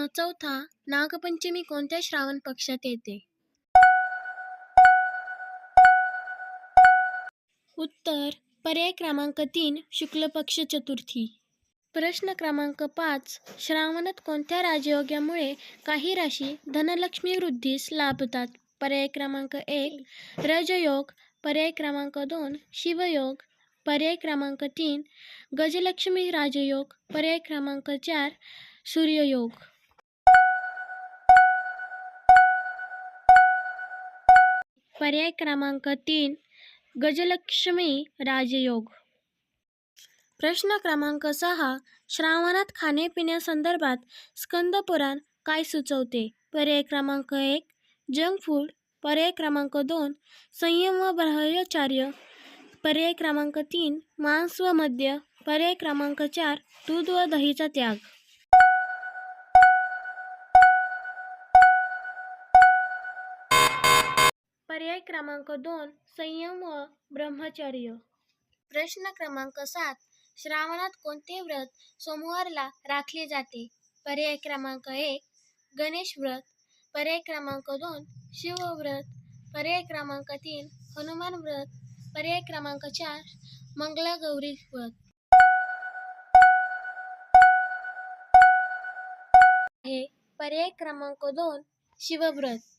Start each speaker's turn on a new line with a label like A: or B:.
A: चौथा, नागपंचमी कोणत्या श्रावण पक्षात येते? उत्तर पर्याय क्रमांक 3, शुक्ल पक्ष चतुर्थी. प्रश्न क्रमांक 5, श्रावणात कोणत्या राजयोगामुळे काही राशी धनलक्ष्मी वृद्धीस लाभतात? पर्याय क्रमांक 1, रजयोग. पर्याय क्रमांक 2, शिवयोग. पर्याय क्रमांक 3, गजलक्ष्मी राजयोग. पर्याय क्रमांक 4, सूर्ययोग. पर्याय क्रमांक 3, गजलक्ष्मी राजयोग. प्रश्न क्रमांक 6, श्रावणात खाण्यापिण्यासंदर्भात स्कंद पुराण काय सुचवते? पर्याय क्रमांक 1, जंक फूड. पर्याय क्रमांक 2, संयम व ब्रह्मचर्य. पर्याय क्रमांक 3, मांस व मद्य. पर्याय क्रमांक 4, दूध व दहीचा त्याग. पर्याय क्रमांक 2, संयम व ब्रह्मचर्य. प्रश्न क्रमांक 7, श्रावणात कोणते व्रत सोमवारला राखले जाते? पर्याय क्रमांक 1, गणेश व्रत. पर्याय क्रमांक 2, शिवव्रत. पर्याय क्रमांक 3, हनुमान व्रत. पर्याय क्रमांक 4, मंगळागौरी व्रत. पर्याय क्रमांक 2, शिवव्रत.